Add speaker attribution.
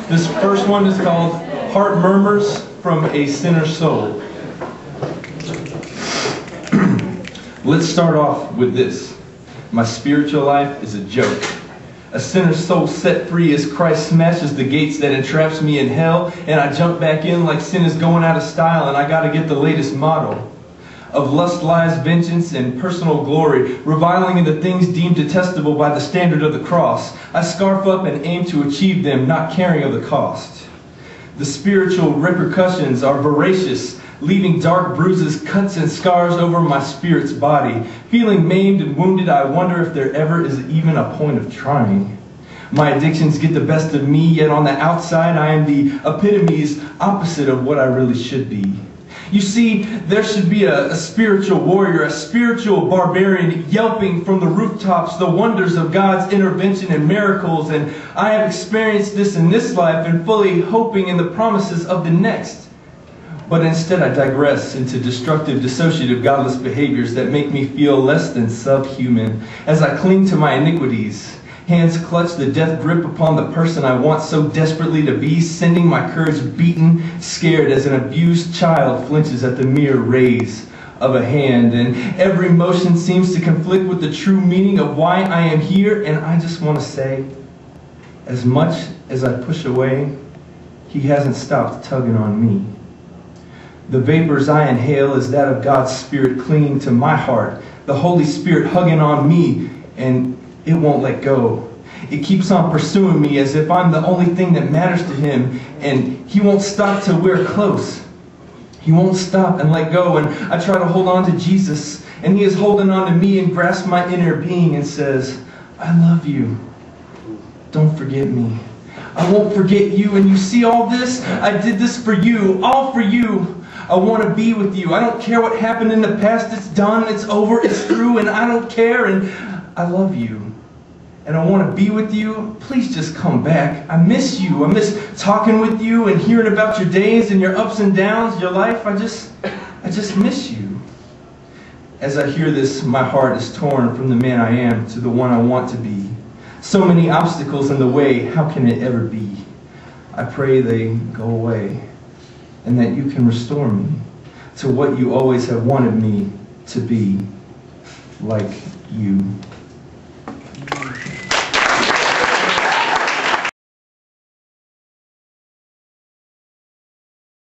Speaker 1: This first one is called Heart Murmurs from a Sinner's Soul. Let's start off with this. My spiritual life is a joke. A sinner's soul set free as Christ smashes the gates that entraps me in hell, and I jump back in like sin is going out of style, and I gotta get the latest model of lust, lies, vengeance, and personal glory, reviling in the things deemed detestable by the standard of the cross. I scarf up and aim to achieve them, not caring of the cost. The spiritual repercussions are voracious, leaving dark bruises, cuts, and scars over my spirit's body. Feeling maimed and wounded, I wonder if there ever is even a point of trying. My addictions get the best of me, yet on the outside I am the epitome's opposite of what I really should be. You see, there should be a spiritual warrior, a spiritual barbarian yelping from the rooftops the wonders of God's intervention and miracles, and I have experienced this in this life and fully hoping in the promises of the next. But instead I digress into destructive, dissociative, godless behaviors that make me feel less than subhuman as I cling to my iniquities. Hands clutch the death grip upon the person I want so desperately to be, sending my courage beaten, scared as an abused child flinches at the mere raise of a hand. And every motion seems to conflict with the true meaning of why I am here. And I just want to say, as much as I push away, he hasn't stopped tugging on me. The vapors I inhale is that of God's Spirit clinging to my heart, the Holy Spirit hugging on me, and it won't let go. It keeps on pursuing me as if I'm the only thing that matters to him, and he won't stop till we're close. He won't stop and let go, and I try to hold on to Jesus, and he is holding on to me and grasps my inner being and says, I love you. Don't forget me. I won't forget you, and you see all this? I did this for you, all for you. I want to be with you. I don't care what happened in the past. It's done, it's over, it's through, and I don't care, and I love you. And I want to be with you. Please just come back. I miss you. I miss talking with you and hearing about your days and your ups and downs, your life. I just miss you. As I hear this, my heart is torn from the man I am to the one I want to be. So many obstacles in the way. How can it ever be? I pray they go away and that you can restore me to what you always have wanted me to be, like you.